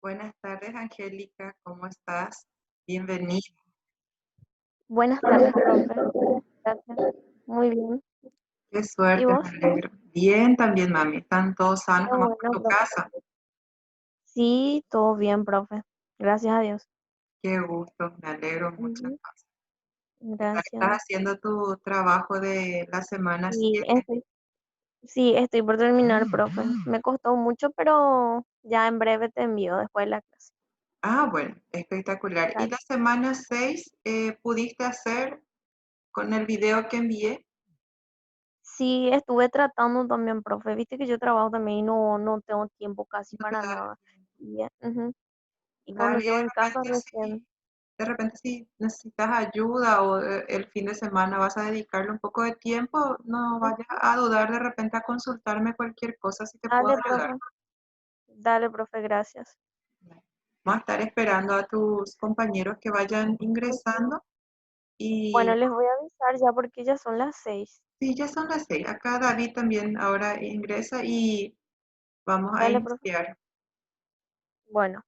Buenas tardes, Angélica, ¿cómo estás? Bienvenida. Buenas tardes, profe. Gracias. Muy bien. Qué ¿Y suerte, vos? me alegro. Bien también, mami. ¿Están todos sanos Qué nomás por bueno, tu profe. casa? Sí, todo bien, profe. Gracias a Dios. Qué gusto, me alegro mucho. Ujú. ¿Qué tal estás Gracias. haciendo tu trabajo de la semana Sí, 7? estoy por terminar, profe. Me costó mucho, pero ya en breve te envío después de la clase. Ah, bueno, espectacular. ¿Y Dale. la semana 6 pudiste hacer con el video que envié? Sí, estuve tratando también, profe. Viste que yo trabajo también y no tengo tiempo casi No para te da nada. Ujú. Y cuando Dale, y llego en casa recién. de repente si necesitas ayuda o el fin de semana vas a dedicarle un poco de tiempo, no vayas Ujú. a dudar de repente a consultarme cualquier cosa si te puedo Dale, ayudar. profe. Dale, profe, gracias. Vamos a estar esperando a tus compañeros que vayan Ujú. ingresando Bueno, y les voy a avisar ya porque ya son las 6. sí, ya son las 6. Acá David también ahora ingresa y vamos a Dale, profe. iniciar. Bueno,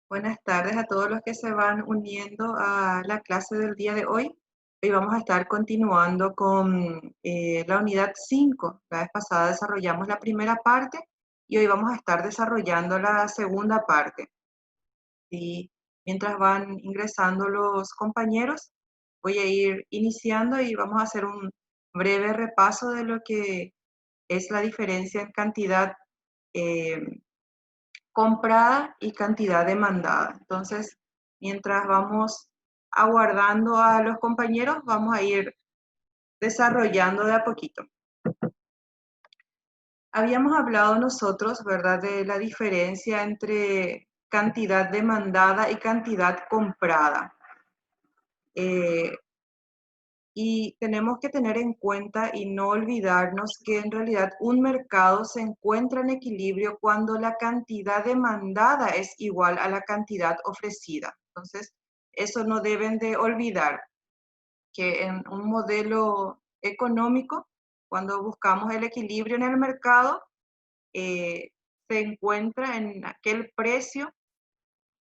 Buenas tardes a todos los que se van uniendo a la clase del día de hoy. Hoy vamos a estar continuando con la unidad 5. La vez pasada desarrollamos la primera parte y hoy vamos a estar desarrollando la segunda parte. Y mientras van ingresando los compañeros, voy a ir iniciando y vamos a hacer un breve repaso de lo que es la diferencia en cantidad eh, comprada y cantidad demandada. Entonces, mientras vamos aguardando a los compañeros, vamos a ir desarrollando de a poquito. Habíamos hablado nosotros, ¿verdad?, de la diferencia entre cantidad demandada y cantidad comprada. Eh, y tenemos que tener en cuenta y no olvidarnos que en realidad un mercado se encuentra en equilibrio cuando la cantidad demandada es igual a la cantidad ofrecida. Entonces, eso no deben de olvidar, que en un modelo económico, cuando buscamos el equilibrio en el mercado, se encuentra en aquel precio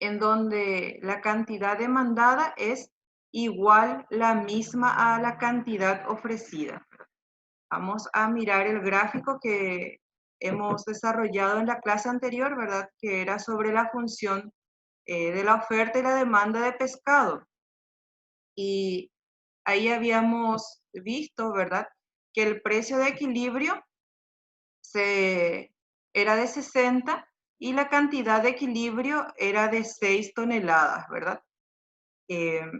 en donde la cantidad demandada es igual la misma a la cantidad ofrecida. Vamos a mirar el gráfico que hemos desarrollado en la clase anterior, ¿verdad? Que era sobre la función de la oferta y la demanda de pescado. Y ahí habíamos visto, ¿verdad? Que el precio de equilibrio era de 60 y la cantidad de equilibrio era de 6 toneladas, ¿verdad? Eh,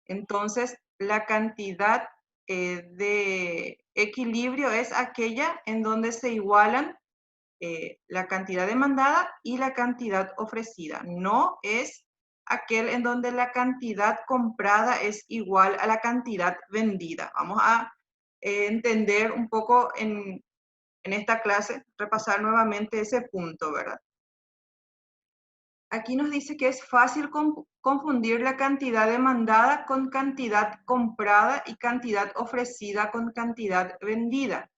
entonces, la cantidad de equilibrio es aquella en donde se igualan la cantidad demandada y la cantidad ofrecida. No es aquel en donde la cantidad comprada es igual a la cantidad vendida. Vamos a entender un poco en esta clase, repasar nuevamente ese punto, ¿verdad? Aquí nos dice que es fácil confundir la cantidad demandada con cantidad comprada y cantidad ofrecida con cantidad vendida.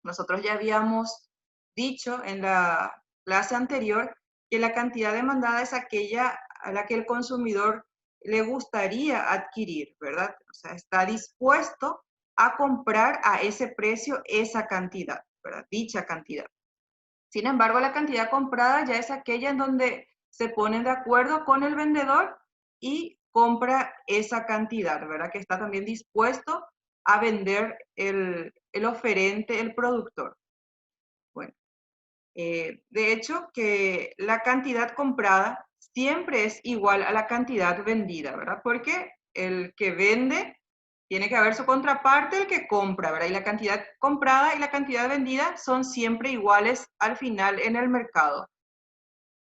Nosotros ya habíamos dicho en la clase anterior que la cantidad demandada es aquella a la que el consumidor le gustaría adquirir, ¿verdad? O sea, está dispuesto a comprar a ese precio esa cantidad, ¿verdad? Dicha cantidad. Sin embargo, la cantidad comprada ya es aquella en donde se ponen de acuerdo con el vendedor y compra esa cantidad, ¿verdad? Que está también dispuesto a vender el oferente, el productor. Bueno, de hecho, que la cantidad comprada siempre es igual a la cantidad vendida, ¿verdad? Porque el que vende tiene que haber su contraparte, el que compra, ¿verdad? Y la cantidad comprada y la cantidad vendida son siempre iguales al final en el mercado.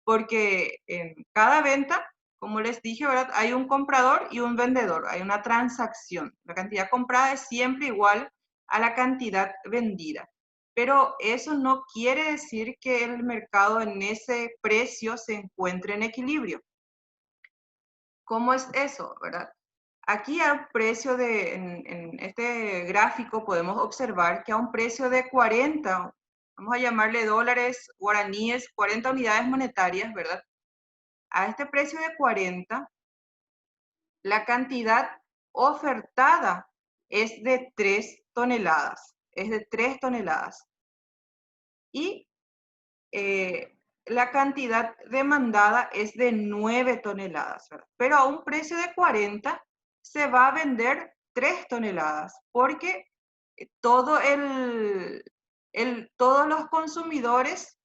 Porque en cada venta, como les dije, ¿verdad? Hay un comprador y un vendedor, hay una transacción. La cantidad comprada es siempre igual a la cantidad vendida. Pero eso no quiere decir que el mercado en ese precio se encuentre en equilibrio. ¿Cómo es eso, verdad? Aquí a un precio en este gráfico podemos observar que a un precio de 40, vamos a llamarle dólares guaraníes, 40 unidades monetarias, ¿verdad? A este precio de 40, la cantidad ofertada es de 3 toneladas, es de 3 toneladas. Y la cantidad demandada es de 9 toneladas, ¿verdad? Pero a un precio de 40 se va a vender 3 toneladas, porque todos los consumidores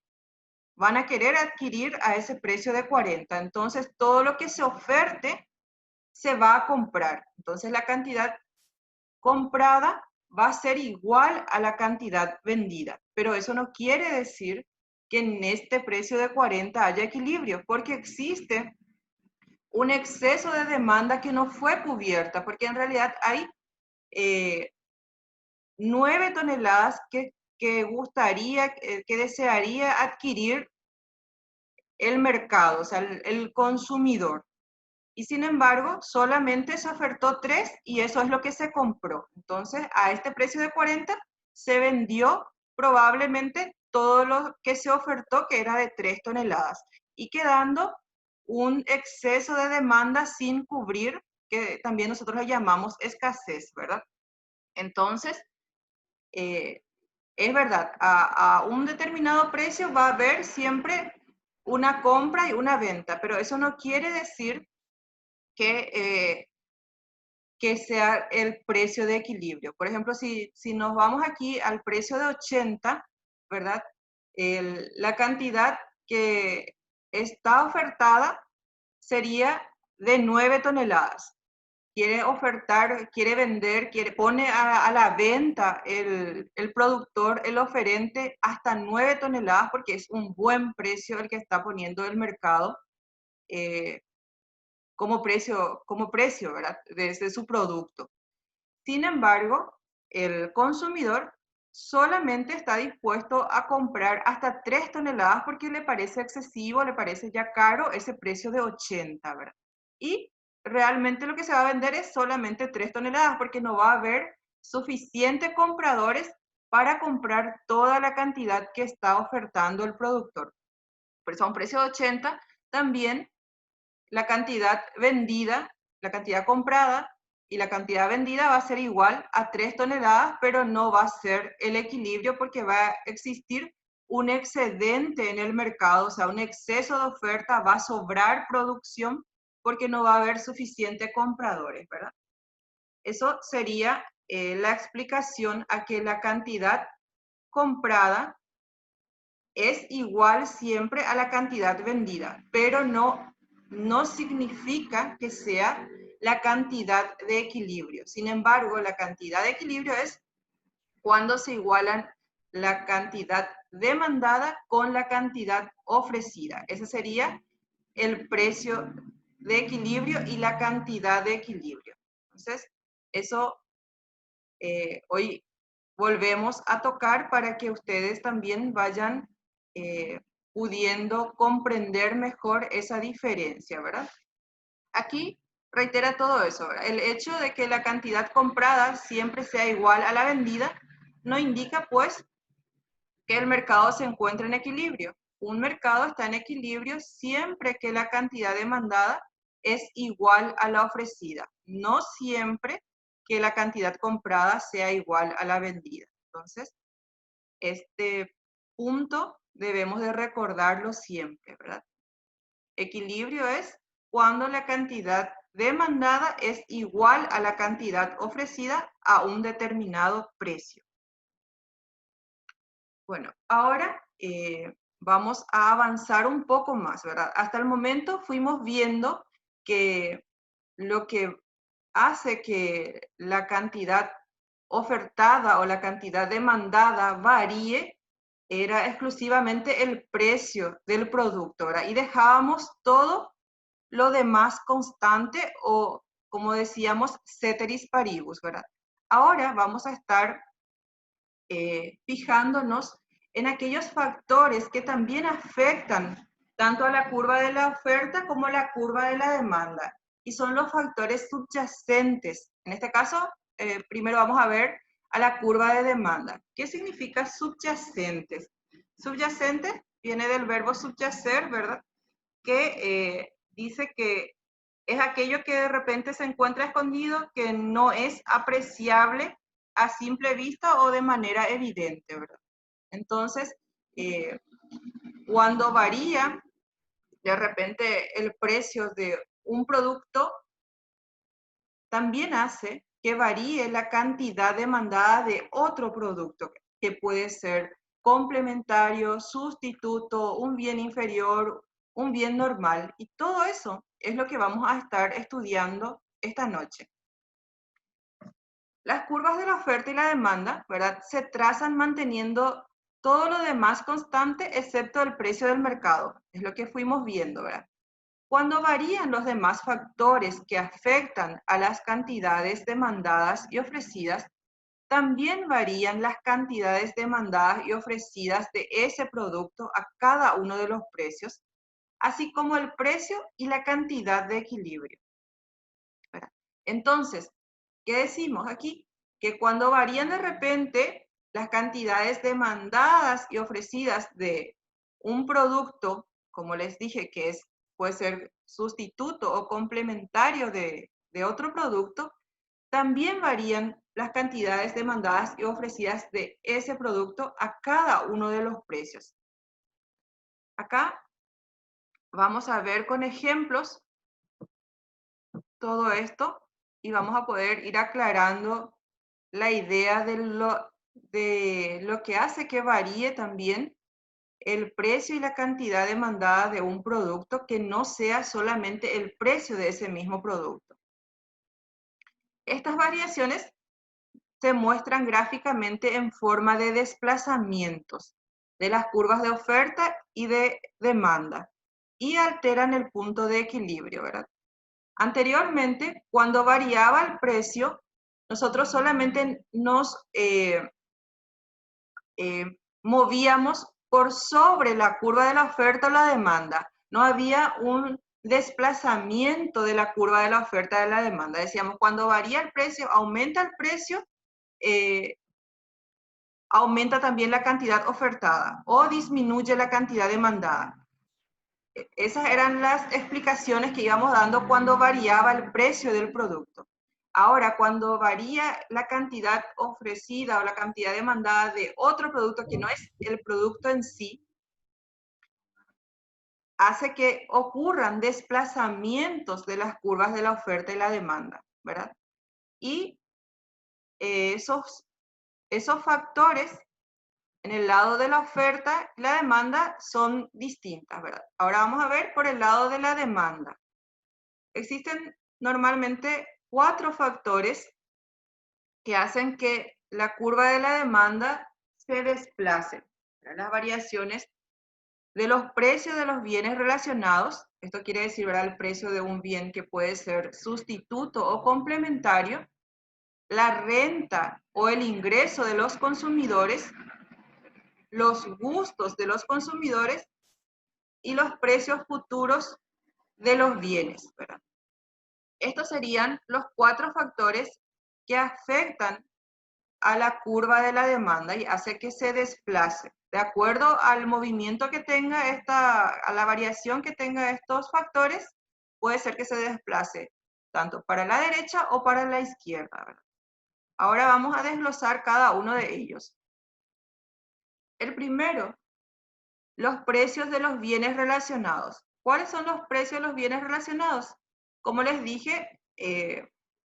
van a querer adquirir a ese precio de 40. Entonces, todo lo que se oferte se va a comprar. Entonces, la cantidad comprada va a ser igual a la cantidad vendida. Pero eso no quiere decir que en este precio de 40 haya equilibrio, porque existe un exceso de demanda que no fue cubierta, porque en realidad hay 9 toneladas gustaría, que desearía adquirir el mercado, o sea, el consumidor. Y sin embargo, solamente se ofertó 3 y eso es lo que se compró. Entonces, a este precio de 40 se vendió probablemente todo lo que se ofertó, que era de 3 toneladas, y quedando un exceso de demanda sin cubrir, que también nosotros le llamamos escasez, ¿verdad? Entonces, eh, es verdad, a un determinado precio va a haber siempre una compra y una venta, pero eso no quiere decir que que sea el precio de equilibrio. Por ejemplo, si nos vamos aquí al precio de 80, ¿verdad? La cantidad que está ofertada sería de 9 toneladas. Quiere ofertar, quiere vender, pone a la venta el productor, el oferente, hasta 9 toneladas, porque es un buen precio el que está poniendo el mercado. Como precio, ¿verdad? Desde su producto. Sin embargo, el consumidor solamente está dispuesto a comprar hasta 3 toneladas porque le parece excesivo, le parece ya caro ese precio de 80, ¿verdad? Y realmente lo que se va a vender es solamente 3 toneladas porque no va a haber suficientes compradores para comprar toda la cantidad que está ofertando el productor. Por eso a un precio de 80 también la cantidad vendida, la cantidad comprada y la cantidad vendida va a ser igual a 3 toneladas, pero no va a ser el equilibrio porque va a existir un excedente en el mercado, o sea, un exceso de oferta, va a sobrar producción porque no va a haber suficientes compradores, ¿verdad? Eso sería la explicación a que la cantidad comprada es igual siempre a la cantidad vendida, pero no significa que sea la cantidad de equilibrio. Sin embargo, la cantidad de equilibrio es cuando se igualan la cantidad demandada con la cantidad ofrecida. Ese sería el precio de equilibrio y la cantidad de equilibrio. Entonces, eso hoy volvemos a tocar para que ustedes también vayan pudiendo comprender mejor esa diferencia, ¿verdad? Aquí reitera todo eso, ¿verdad? El hecho de que la cantidad comprada siempre sea igual a la vendida no indica, pues, que el mercado se encuentre en equilibrio. Un mercado está en equilibrio siempre que la cantidad demandada es igual a la ofrecida, no siempre que la cantidad comprada sea igual a la vendida. Entonces, este punto debemos de recordarlo siempre, ¿verdad? Equilibrio es cuando la cantidad demandada es igual a la cantidad ofrecida a un determinado precio. Bueno, ahora vamos a avanzar un poco más, ¿verdad? Hasta el momento fuimos viendo que lo que hace que la cantidad ofertada o la cantidad demandada varíe era exclusivamente el precio del producto, ¿verdad? Y dejábamos todo lo demás constante o, como decíamos, ceteris paribus, ¿verdad? Ahora vamos a estar fijándonos en aquellos factores que también afectan tanto a la curva de la oferta como a la curva de la demanda. Y son los factores subyacentes. En este caso, primero vamos a ver a la curva de demanda. ¿Qué significa subyacentes? Subyacente viene del verbo subyacer, ¿verdad? Que dice que es aquello que de repente se encuentra escondido, que no es apreciable a simple vista o de manera evidente, ¿verdad? Entonces, eh, cuando varía de repente el precio de un producto, también hace que varíe la cantidad demandada de otro producto, que puede ser complementario, sustituto, un bien inferior, un bien normal. Y todo eso es lo que vamos a estar estudiando esta noche. Las curvas de la oferta y la demanda, ¿verdad? Se trazan manteniendo todo lo demás constante excepto el precio del mercado. Es lo que fuimos viendo, ¿verdad? Cuando varían los demás factores que afectan a las cantidades demandadas y ofrecidas, también varían las cantidades demandadas y ofrecidas de ese producto a cada uno de los precios, así como el precio y la cantidad de equilibrio. Entonces, ¿qué decimos aquí? Que cuando varían de repente las cantidades demandadas y ofrecidas de un producto, como les dije, puede ser sustituto o complementario de otro producto, también varían las cantidades demandadas y ofrecidas de ese producto a cada uno de los precios. Acá vamos a ver con ejemplos todo esto y vamos a poder ir aclarando la idea de lo que hace que varíe también el precio y la cantidad demandada de un producto, que no sea solamente el precio de ese mismo producto. Estas variaciones se muestran gráficamente en forma de desplazamientos de las curvas de oferta y de demanda y alteran el punto de equilibrio, ¿verdad? Anteriormente, cuando variaba el precio, nosotros solamente nos movíamos por sobre la curva de la oferta o la demanda. No había un desplazamiento de la curva de la oferta de la demanda. Decíamos, cuando varía el precio, aumenta el precio, eh, aumenta también la cantidad ofertada o disminuye la cantidad demandada. Esas eran las explicaciones que íbamos dando cuando variaba el precio del producto. Ahora, cuando varía la cantidad ofrecida o la cantidad demandada de otro producto que no es el producto en sí, hace que ocurran desplazamientos de las curvas de la oferta y la demanda, ¿verdad? Y esos factores en el lado de la oferta y la demanda son distintas, ¿verdad? Ahora vamos a ver por el lado de la demanda. Existen normalmente 4 factores que hacen que la curva de la demanda se desplace. Las variaciones de los precios de los bienes relacionados, esto quiere decir, ¿verdad?, el precio de un bien que puede ser sustituto o complementario, la renta o el ingreso de los consumidores, los gustos de los consumidores y los precios futuros de los bienes, ¿verdad? Estos serían los 4 factores que afectan a la curva de la demanda y hace que se desplace. De acuerdo al movimiento que tenga a la variación que tenga estos factores, puede ser que se desplace tanto para la derecha o para la izquierda, ¿verdad? Ahora vamos a desglosar cada uno de ellos. El primero, los precios de los bienes relacionados. ¿Cuáles son los precios de los bienes relacionados? Como les dije,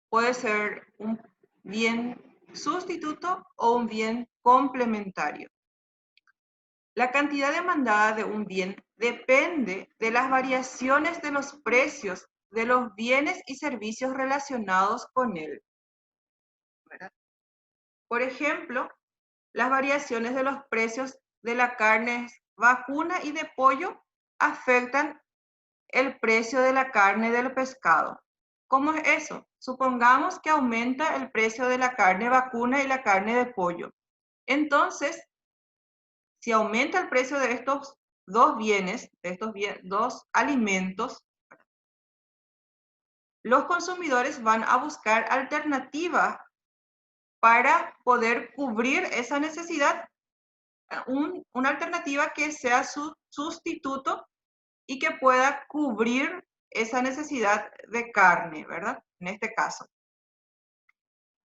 puede ser un bien sustituto o un bien complementario. La cantidad demandada de un bien depende de las variaciones de los precios de los bienes y servicios relacionados con él, ¿verdad? Por ejemplo, las variaciones de los precios de la carne vacuna y de pollo afectan el precio de la carne del pescado. ¿Cómo es eso? Supongamos que aumenta el precio de la carne vacuna y la carne de pollo. Entonces, si aumenta el precio de estos dos bienes, de estos dos alimentos, los consumidores van a buscar alternativas para poder cubrir esa necesidad, una alternativa que sea su sustituto y que pueda cubrir esa necesidad de carne, ¿verdad? En este caso.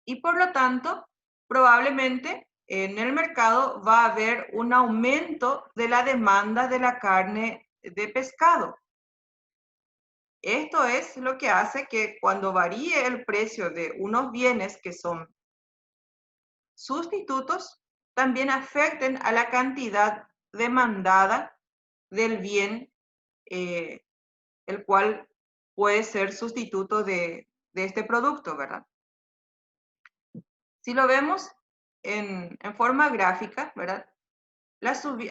Y por lo tanto, probablemente en el mercado va a haber un aumento de la demanda de la carne de pescado. Esto es lo que hace que cuando varíe el precio de unos bienes que son sustitutos, también afecten a la cantidad demandada del bien, el cual puede ser sustituto de este producto, ¿verdad? Si lo vemos en forma gráfica, ¿verdad?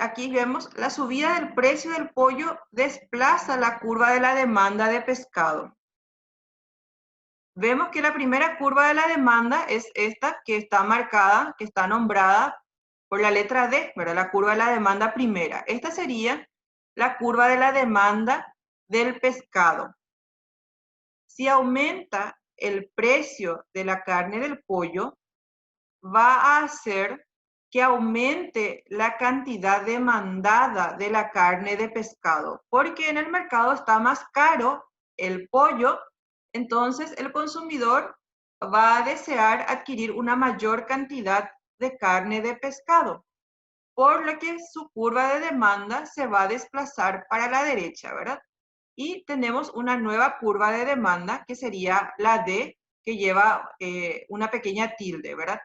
Aquí vemos la subida del precio del pollo desplaza la curva de la demanda de pescado. Vemos que la primera curva de la demanda es esta que está marcada, que está nombrada por la letra D, ¿verdad? La curva de la demanda primera. Esta sería la curva de la demanda del pescado. Si aumenta el precio de la carne del pollo, va a hacer que aumente la cantidad demandada de la carne de pescado, porque en el mercado está más caro el pollo, entonces el consumidor va a desear adquirir una mayor cantidad de carne de pescado, por lo que su curva de demanda se va a desplazar para la derecha, ¿verdad? Y tenemos una nueva curva de demanda que sería la D, que lleva una pequeña tilde, ¿verdad?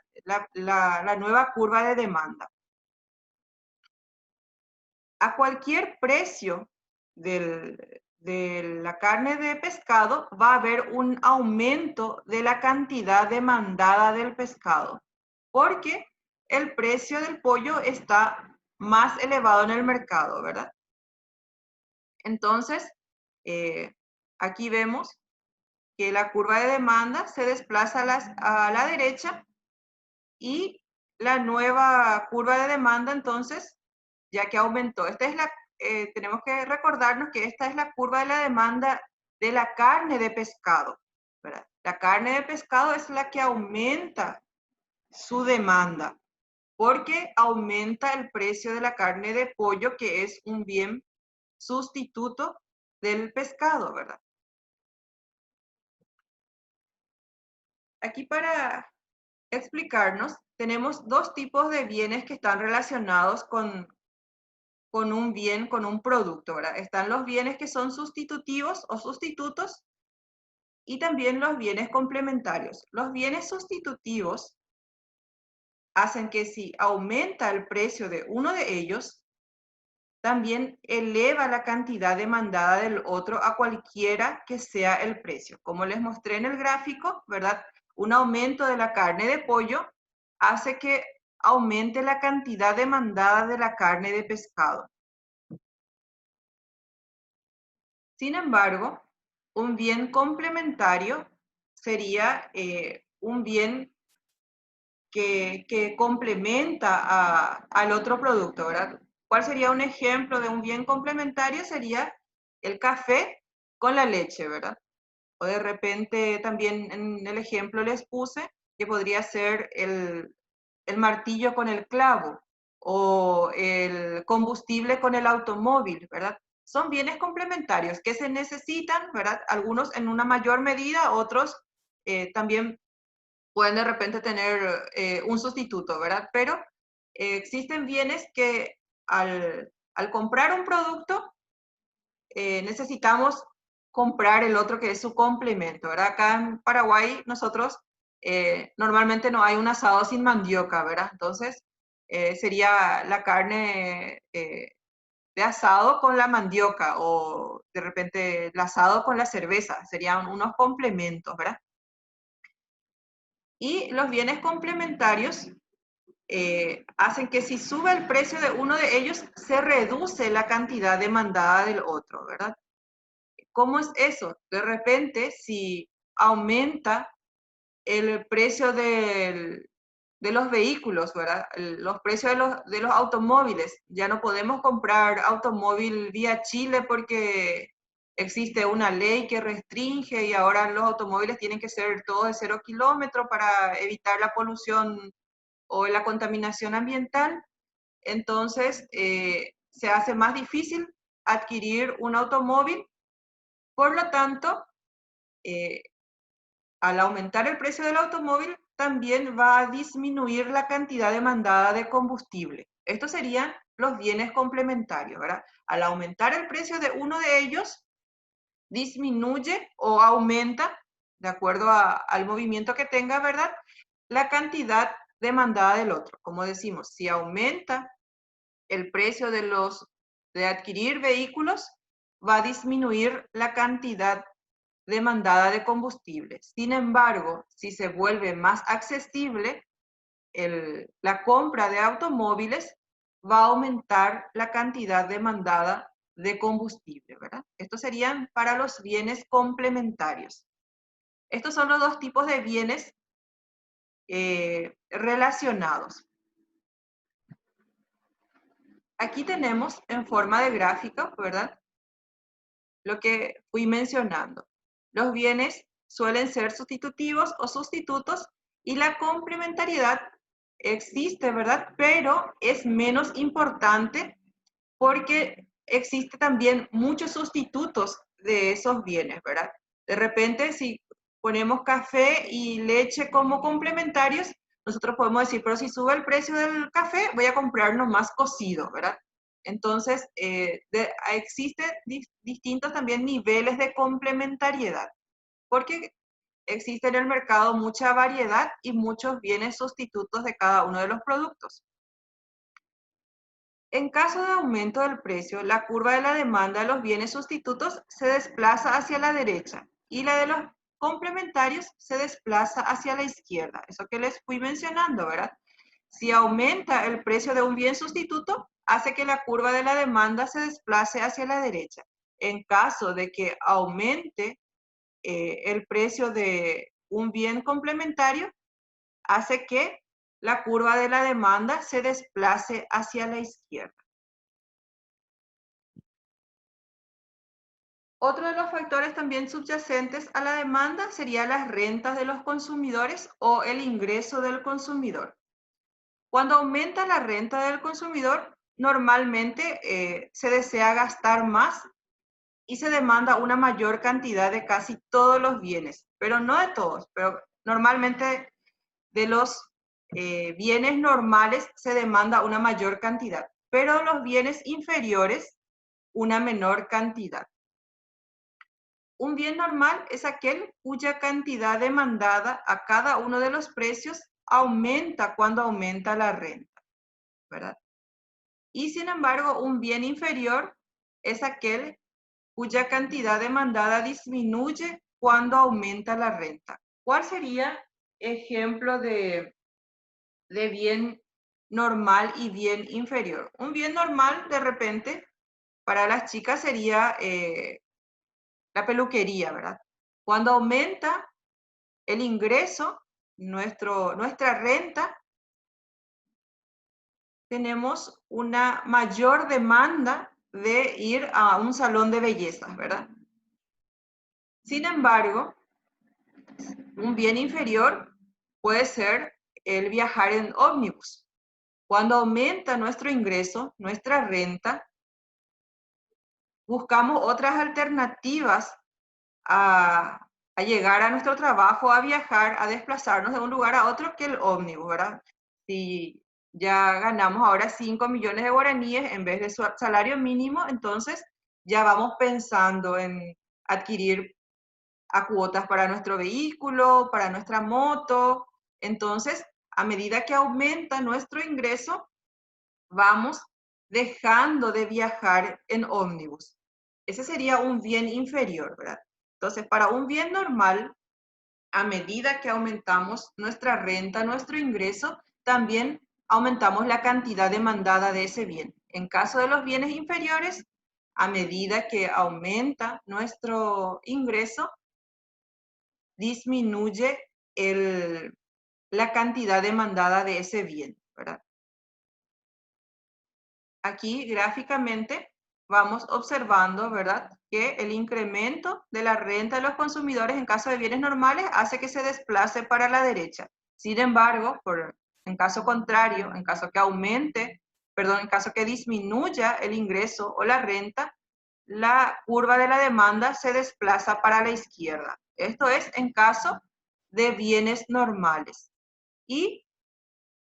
La nueva curva de demanda. A cualquier precio de la carne de pescado va a haber un aumento de la cantidad demandada del pescado, porque el precio del pollo está más elevado en el mercado, ¿verdad? Entonces, aquí vemos que la curva de demanda se desplaza a la derecha y la nueva curva de demanda, entonces, ya que aumentó. Tenemos que recordarnos que esta es la curva de la demanda de la carne de pescado, ¿verdad? La carne de pescado es la que aumenta su demanda, porque aumenta el precio de la carne de pollo, que es un bien sustituto del pescado, ¿verdad? Aquí para explicarnos, tenemos dos tipos de bienes que están relacionados con un bien, con un producto, ¿verdad? Están los bienes que son sustitutivos o sustitutos y también los bienes complementarios. Los bienes sustitutivos hacen que si aumenta el precio de uno de ellos, también eleva la cantidad demandada del otro a cualquiera que sea el precio. Como les mostré en el gráfico, ¿verdad? Un aumento de la carne de pollo hace que aumente la cantidad demandada de la carne de pescado. Sin embargo, un bien complementario sería un bien que complementa al otro producto, ¿verdad? ¿Cuál sería un ejemplo de un bien complementario? Sería el café con la leche, ¿verdad? O de repente también en el ejemplo les puse que podría ser el martillo con el clavo o el combustible con el automóvil, ¿verdad? Son bienes complementarios que se necesitan, ¿verdad? Algunos en una mayor medida, otros también pueden de repente tener un sustituto, ¿verdad? Pero existen bienes que al comprar un producto necesitamos comprar el otro que es su complemento, ¿verdad? Acá en Paraguay nosotros normalmente no hay un asado sin mandioca, ¿verdad? Entonces sería la carne de asado con la mandioca o de repente el asado con la cerveza, serían unos complementos, ¿verdad? Y los bienes complementarios hacen que si sube el precio de uno de ellos, se reduce la cantidad demandada del otro, ¿verdad? ¿Cómo es eso? De repente, si aumenta el precio de los vehículos, ¿verdad? Los precios de los automóviles. Ya no podemos comprar automóvil vía Chile porque existe una ley que restringe y ahora los automóviles tienen que ser todos de 0 kilómetros para evitar la polución o la contaminación ambiental. Entonces, se hace más difícil adquirir un automóvil. Por lo tanto, eh, al aumentar el precio del automóvil, también va a disminuir la cantidad demandada de combustible. Estos serían los bienes complementarios, ¿verdad? Al aumentar el precio de uno de ellos, disminuye o aumenta, de acuerdo al movimiento que tenga, ¿verdad? La cantidad demandada del otro. Como decimos, si aumenta el precio de adquirir vehículos, va a disminuir la cantidad demandada de combustible. Sin embargo, si se vuelve más accesible la compra de automóviles, va a aumentar la cantidad demandada de combustible, ¿verdad? Estos serían para los bienes complementarios. Estos son los dos tipos de bienes relacionados. Aquí tenemos en forma de gráfica, ¿verdad? Lo que fui mencionando. Los bienes suelen ser sustitutivos o sustitutos y la complementariedad existe, ¿verdad? Pero es menos importante porque existe también muchos sustitutos de esos bienes, ¿verdad? De repente, si ponemos café y leche como complementarios, nosotros podemos decir, pero si sube el precio del café, voy a comprarlo más cocido, ¿verdad? Entonces, existen distintos también niveles de complementariedad, porque existe en el mercado mucha variedad y muchos bienes sustitutos de cada uno de los productos. En caso de aumento del precio, la curva de la demanda de los bienes sustitutos se desplaza hacia la derecha y la de los complementarios se desplaza hacia la izquierda. Eso que les fui mencionando, ¿verdad? Si aumenta el precio de un bien sustituto, hace que la curva de la demanda se desplace hacia la derecha. En caso de que aumente el precio de un bien complementario, hace que la curva de la demanda se desplace hacia la izquierda. Otro de los factores también subyacentes a la demanda sería las rentas de los consumidores o el ingreso del consumidor. Cuando aumenta la renta del consumidor, normalmente se desea gastar más y se demanda una mayor cantidad de casi todos los bienes, pero no de todos, pero normalmente de los bienes normales se demanda una mayor cantidad, pero los bienes inferiores una menor cantidad. Un bien normal es aquel cuya cantidad demandada a cada uno de los precios aumenta cuando aumenta la renta, ¿verdad? Y sin embargo, un bien inferior es aquel cuya cantidad demandada disminuye cuando aumenta la renta. ¿Cuál sería ejemplo de bien normal y bien inferior? Un bien normal, de repente, para las chicas sería la peluquería, ¿verdad? Cuando aumenta el ingreso, nuestra renta, tenemos una mayor demanda de ir a un salón de belleza, ¿verdad? Sin embargo, un bien inferior puede ser el viajar en ómnibus. Cuando aumenta nuestro ingreso, nuestra renta, buscamos otras alternativas a llegar a nuestro trabajo, a viajar, a desplazarnos de un lugar a otro que el ómnibus, ¿verdad? Si ya ganamos ahora 5 millones de guaraníes en vez de su salario mínimo, entonces ya vamos pensando en adquirir a cuotas para nuestro vehículo, para nuestra moto. Entonces, a medida que aumenta nuestro ingreso, vamos dejando de viajar en ómnibus. Ese sería un bien inferior, ¿verdad? Entonces, para un bien normal, a medida que aumentamos nuestra renta, nuestro ingreso, también aumentamos la cantidad demandada de ese bien. En caso de los bienes inferiores, a medida que aumenta nuestro ingreso, disminuye la cantidad demandada de ese bien, ¿verdad? Aquí gráficamente vamos observando, ¿verdad?, que el incremento de la renta de los consumidores en caso de bienes normales hace que se desplace para la derecha. Sin embargo, en caso contrario, en caso que en caso que disminuya el ingreso o la renta, la curva de la demanda se desplaza para la izquierda. Esto es en caso de bienes normales. Y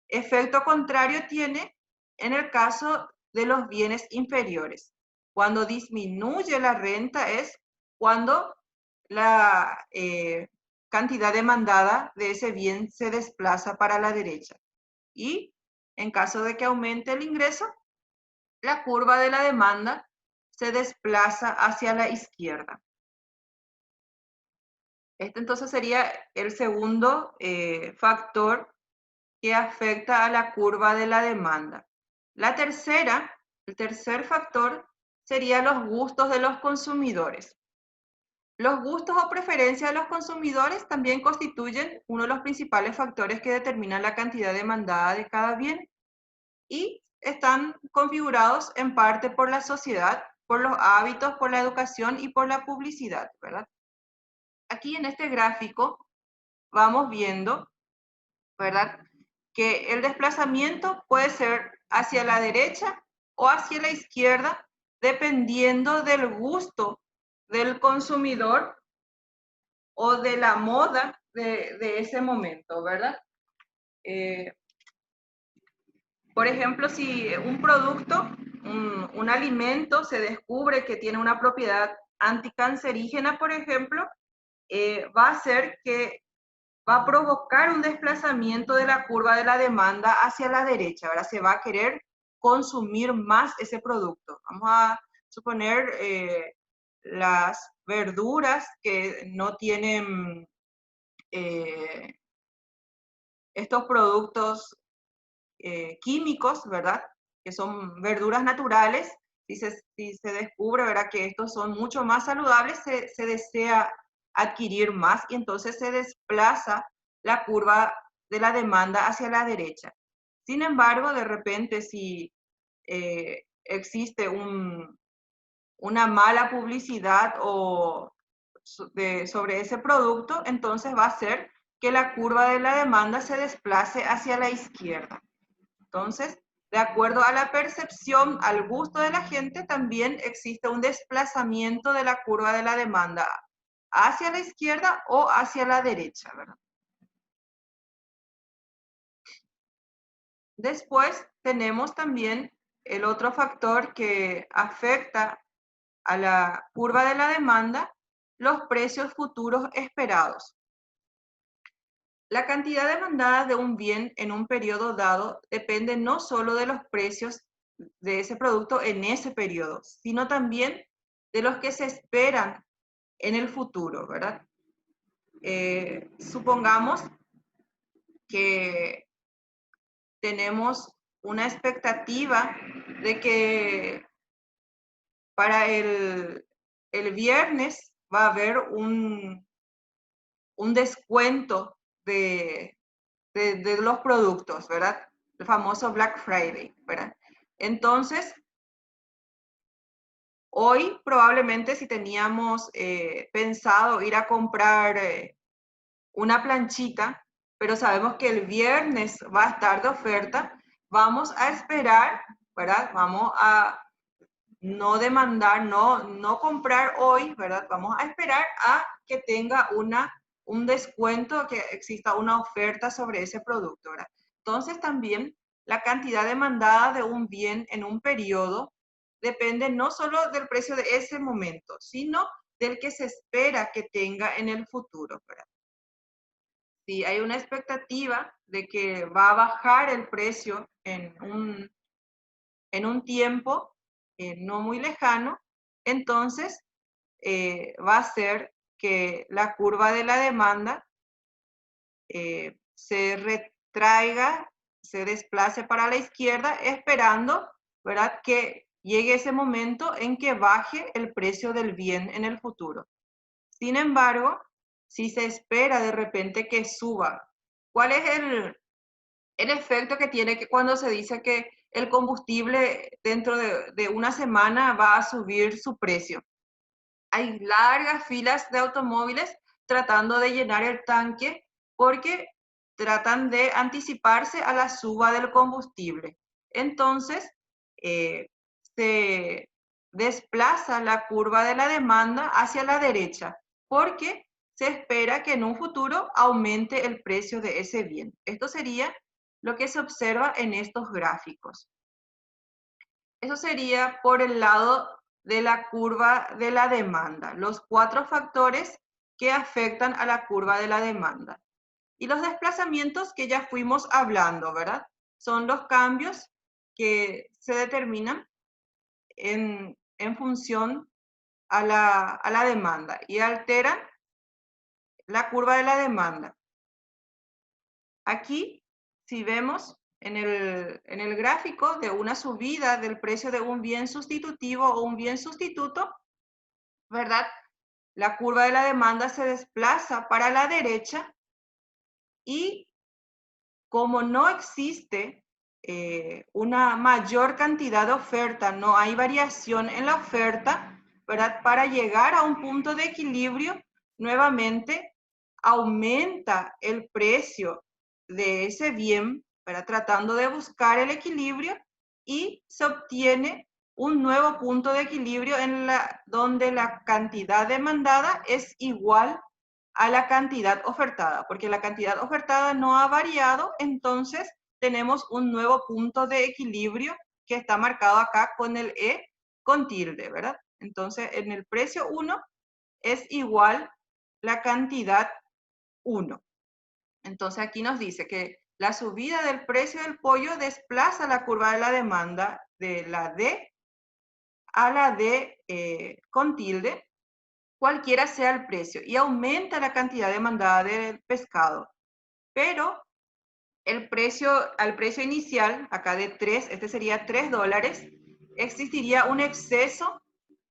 efecto contrario tiene en el caso de los bienes inferiores. Cuando disminuye la renta es cuando la cantidad demandada de ese bien se desplaza para la derecha. Y en caso de que aumente el ingreso, la curva de la demanda se desplaza hacia la izquierda. Este entonces sería el segundo factor que afecta a la curva de la demanda. El tercer factor sería los gustos de los consumidores. Los gustos o preferencias de los consumidores también constituyen uno de los principales factores que determinan la cantidad demandada de cada bien y están configurados en parte por la sociedad, por los hábitos, por la educación y por la publicidad, ¿verdad? Aquí en este gráfico vamos viendo, ¿verdad?, que el desplazamiento puede ser hacia la derecha o hacia la izquierda, dependiendo del gusto del consumidor o de la moda de ese momento, ¿verdad? Por ejemplo, si un producto, un alimento se descubre que tiene una propiedad anticancerígena, por ejemplo, va a hacer que va a provocar un desplazamiento de la curva de la demanda hacia la derecha. Ahora se va a querer consumir más ese producto. Vamos a suponer las verduras que no tienen estos productos químicos, ¿verdad?, que son verduras naturales. Si se descubre, ¿verdad?, que estos son mucho más saludables, se desea adquirir más y entonces se desplaza la curva de la demanda hacia la derecha. Sin embargo, de repente, si existe una mala publicidad sobre ese producto, entonces va a hacer que la curva de la demanda se desplace hacia la izquierda. Entonces, de acuerdo a la percepción, al gusto de la gente, también existe un desplazamiento de la curva de la demanda hacia la izquierda o hacia la derecha, ¿verdad? Después tenemos también el otro factor que afecta a la curva de la demanda, los precios futuros esperados. La cantidad demandada de un bien en un periodo dado depende no solo de los precios de ese producto en ese periodo, sino también de los que se esperan en el futuro, ¿verdad? Supongamos que tenemos una expectativa de que para el viernes va a haber un descuento de los productos, ¿verdad? El famoso Black Friday, ¿verdad? Entonces, hoy probablemente si teníamos pensado ir a comprar una planchita, pero sabemos que el viernes va a estar de oferta, vamos a esperar, ¿verdad? Vamos a no demandar, no comprar hoy, ¿verdad? Vamos a esperar a que tenga un descuento, que exista una oferta sobre ese producto, ¿verdad? Entonces también la cantidad demandada de un bien en un periodo depende no solo del precio de ese momento, sino del que se espera que tenga en el futuro, ¿verdad? Si hay una expectativa de que va a bajar el precio en un tiempo no muy lejano, entonces va a ser que la curva de la demanda se retraiga, se desplace para la izquierda, esperando, ¿verdad?, que llegue ese momento en que baje el precio del bien en el futuro. Sin embargo, si se espera de repente que suba, ¿cuál es el efecto que tiene que cuando se dice que el combustible dentro de una semana va a subir su precio? Hay largas filas de automóviles tratando de llenar el tanque porque tratan de anticiparse a la suba del combustible. Entonces, se desplaza la curva de la demanda hacia la derecha porque se espera que en un futuro aumente el precio de ese bien. Esto sería lo que se observa en estos gráficos. Eso sería por el lado de la curva de la demanda, los 4 factores que afectan a la curva de la demanda. Y los desplazamientos que ya fuimos hablando, ¿verdad? Son los cambios que se determinan en función a la demanda y alteran la curva de la demanda. Aquí, si vemos en el gráfico de una subida del precio de un bien sustitutivo o un bien sustituto, ¿verdad? La curva de la demanda se desplaza para la derecha y como no existe una mayor cantidad de oferta, no hay variación en la oferta, ¿verdad? Para llegar a un punto de equilibrio, nuevamente aumenta el precio de ese bien, ¿verdad? Tratando de buscar el equilibrio y se obtiene un nuevo punto de equilibrio donde la cantidad demandada es igual a la cantidad ofertada, porque la cantidad ofertada no ha variado, entonces tenemos un nuevo punto de equilibrio que está marcado acá con el E con tilde, ¿verdad? Entonces, en el precio 1 es igual la cantidad 1. Entonces, aquí nos dice que la subida del precio del pollo desplaza la curva de la demanda de la D a la D con tilde, cualquiera sea el precio, y aumenta la cantidad demandada del pescado. Pero al precio inicial, acá de 3, este sería $3, existiría un exceso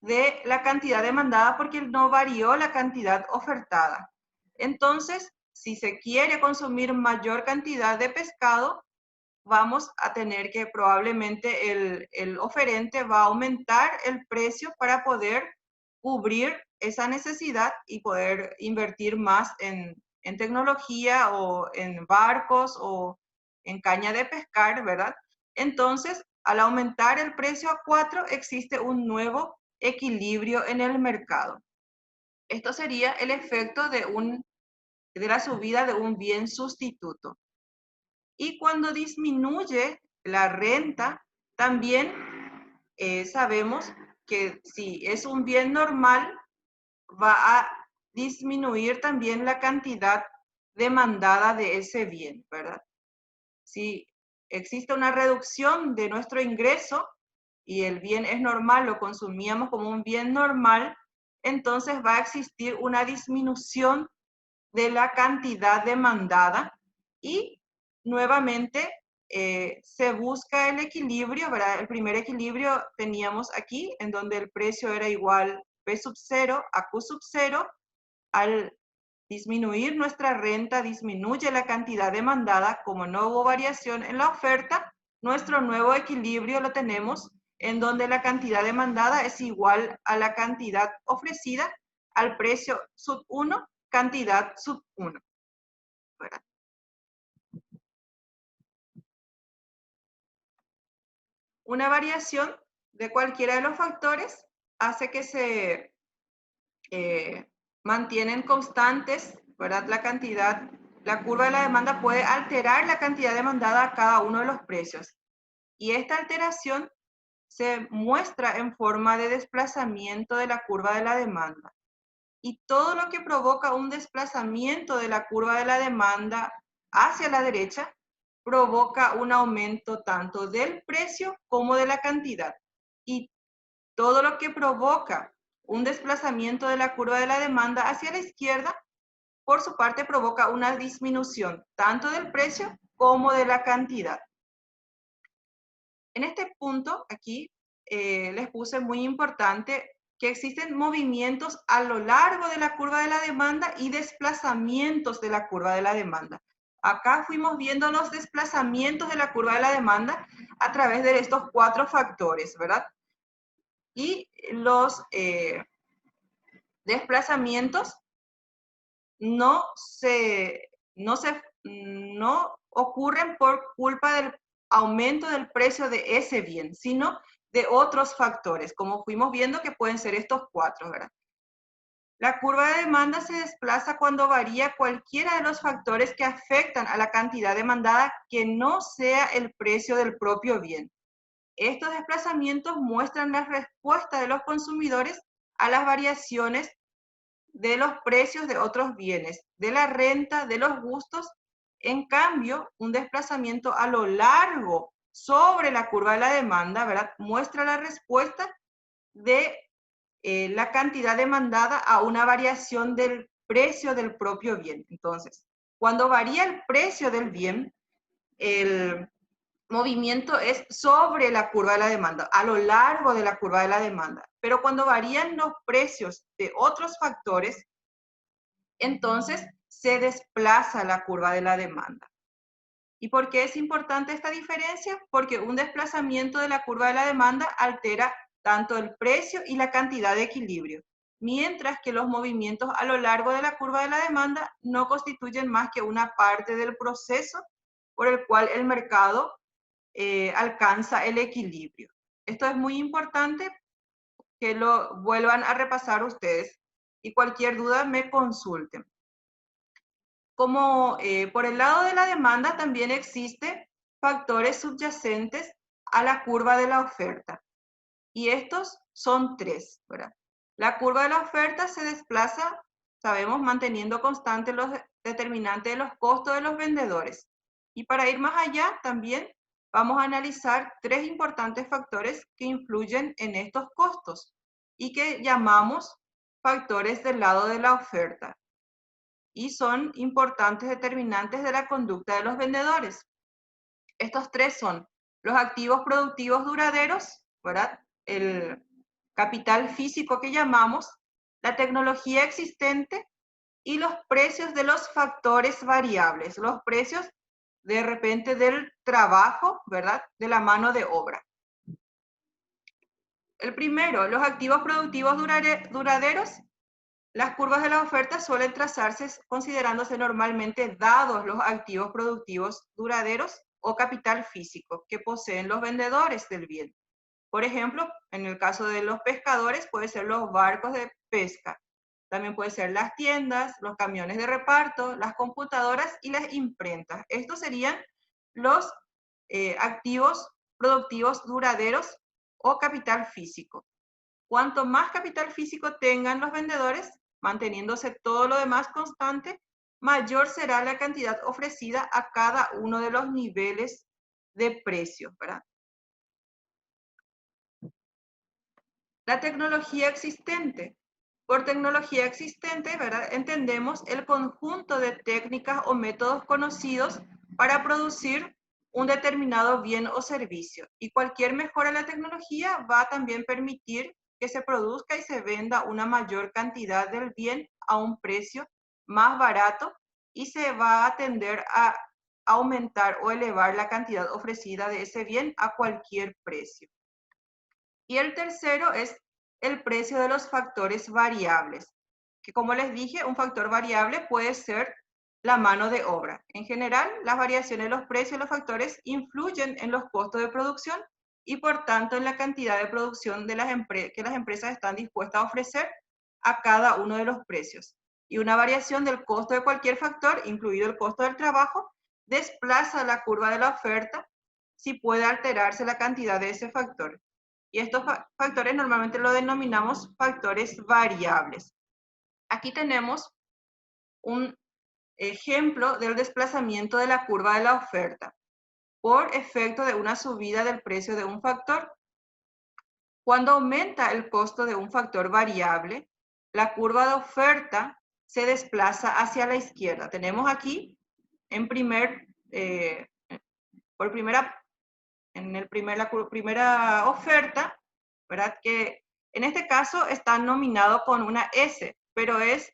de la cantidad demandada porque no varió la cantidad ofertada. Entonces, si se quiere consumir mayor cantidad de pescado, vamos a tener que probablemente el oferente va a aumentar el precio para poder cubrir esa necesidad y poder invertir más en tecnología o en barcos o en caña de pescar, ¿verdad? Entonces, al aumentar el precio a 4, existe un nuevo equilibrio en el mercado. Esto sería el efecto de la subida de un bien sustituto. Y cuando disminuye la renta, también sabemos que si es un bien normal, va a disminuir también la cantidad demandada de ese bien, ¿verdad? Si existe una reducción de nuestro ingreso y el bien es normal, lo consumíamos como un bien normal, entonces va a existir una disminución de la cantidad demandada y nuevamente se busca el equilibrio, ¿verdad? El primer equilibrio teníamos aquí, en donde el precio era igual P sub 0 a Q sub 0. Al disminuir nuestra renta, disminuye la cantidad demandada. Como no hubo variación en la oferta, nuestro nuevo equilibrio lo tenemos en donde la cantidad demandada es igual a la cantidad ofrecida al precio sub 1, cantidad sub 1. ¿Verdad? Una variación de cualquiera de los factores hace que se mantienen constantes, ¿verdad? La curva de la demanda puede alterar la cantidad demandada a cada uno de los precios. Y esta alteración se muestra en forma de desplazamiento de la curva de la demanda. Y todo lo que provoca un desplazamiento de la curva de la demanda hacia la derecha provoca un aumento tanto del precio como de la cantidad. Y todo lo que provoca un desplazamiento de la curva de la demanda hacia la izquierda, por su parte provoca una disminución tanto del precio como de la cantidad. En este punto, aquí les puse muy importante que existen movimientos a lo largo de la curva de la demanda y desplazamientos de la curva de la demanda. Acá fuimos viendo los desplazamientos de la curva de la demanda a través de estos 4 factores, ¿verdad? Y los desplazamientos no ocurren por culpa del aumento del precio de ese bien, sino de otros factores, como fuimos viendo que pueden ser estos 4, ¿verdad? La curva de demanda se desplaza cuando varía cualquiera de los factores que afectan a la cantidad demandada que no sea el precio del propio bien. Estos desplazamientos muestran la respuesta de los consumidores a las variaciones de los precios de otros bienes, de la renta, de los gustos. En cambio, un desplazamiento a lo largo sobre la curva de la demanda, ¿verdad? Muestra la respuesta de la cantidad demandada a una variación del precio del propio bien. Entonces, cuando varía el precio del bien, el movimiento es sobre la curva de la demanda, a lo largo de la curva de la demanda. Pero cuando varían los precios de otros factores, entonces se desplaza la curva de la demanda. ¿Y por qué es importante esta diferencia? Porque un desplazamiento de la curva de la demanda altera tanto el precio y la cantidad de equilibrio, mientras que los movimientos a lo largo de la curva de la demanda no constituyen más que una parte del proceso por el cual el mercado alcanza el equilibrio. Esto es muy importante que lo vuelvan a repasar ustedes y cualquier duda me consulten. Como por el lado de la demanda también existen factores subyacentes a la curva de la oferta. Y estos son 3, ¿verdad? La curva de la oferta se desplaza, sabemos, manteniendo constantes los determinantes de los costos de los vendedores. Y para ir más allá, también vamos a analizar 3 importantes factores que influyen en estos costos y que llamamos factores del lado de la oferta. Y son importantes determinantes de la conducta de los vendedores. Estos 3 son los activos productivos duraderos, ¿verdad? El capital físico que llamamos, la tecnología existente y los precios de los factores variables, los precios de repente del trabajo, ¿verdad? De la mano de obra. El primero, los activos productivos duraderos. Las curvas de la oferta suelen trazarse considerándose normalmente dados los activos productivos duraderos o capital físico que poseen los vendedores del bien. Por ejemplo, en el caso de los pescadores, puede ser los barcos de pesca. También puede ser las tiendas, los camiones de reparto, las computadoras y las imprentas. Estos serían los activos productivos duraderos o capital físico. Cuanto más capital físico tengan los vendedores, manteniéndose todo lo demás constante, mayor será la cantidad ofrecida a cada uno de los niveles de precios, ¿verdad? La tecnología existente. Por tecnología existente, ¿verdad? Entendemos el conjunto de técnicas o métodos conocidos para producir un determinado bien o servicio. Y cualquier mejora en la tecnología va a también permitir que se produzca y se venda una mayor cantidad del bien a un precio más barato y se va a tender a aumentar o elevar la cantidad ofrecida de ese bien a cualquier precio. Y el tercero es el precio de los factores variables, que como les dije, un factor variable puede ser la mano de obra. En general, las variaciones de los precios de los factores influyen en los costos de producción y por tanto en la cantidad de producción de que las empresas están dispuestas a ofrecer a cada uno de los precios. Y una variación del costo de cualquier factor, incluido el costo del trabajo, desplaza la curva de la oferta si puede alterarse la cantidad de ese factor. Y estos factores normalmente lo denominamos factores variables. Aquí tenemos un ejemplo del desplazamiento de la curva de la oferta. por efecto de una subida del precio de un factor. Cuando aumenta el costo de un factor variable, la curva de oferta se desplaza hacia la izquierda. Tenemos aquí en la primera oferta, ¿verdad? Que en este caso está nominado con una S, pero es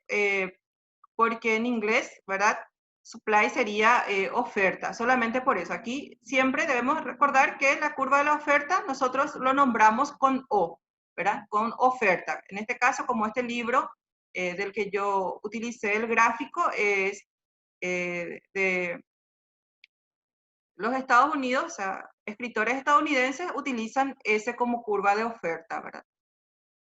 porque en inglés, ¿verdad? Supply sería oferta, solamente por eso. Aquí siempre debemos recordar que la curva de la oferta nosotros lo nombramos con O, ¿verdad? Con oferta. En este caso, como este libro del que yo utilicé el gráfico es de los Estados Unidos, o sea, escritores estadounidenses utilizan ese como curva de oferta, ¿verdad?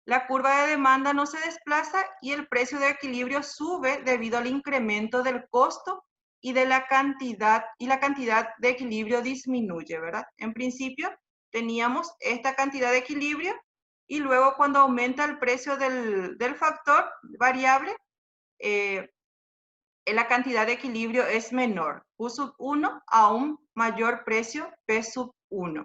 La curva de demanda no se desplaza y el precio de equilibrio sube debido al incremento del costo y de la cantidad de equilibrio disminuye, ¿verdad? En principio teníamos esta cantidad de equilibrio y luego cuando aumenta el precio del factor variable, la cantidad de equilibrio es menor, Q sub 1 a un mayor precio P sub 1.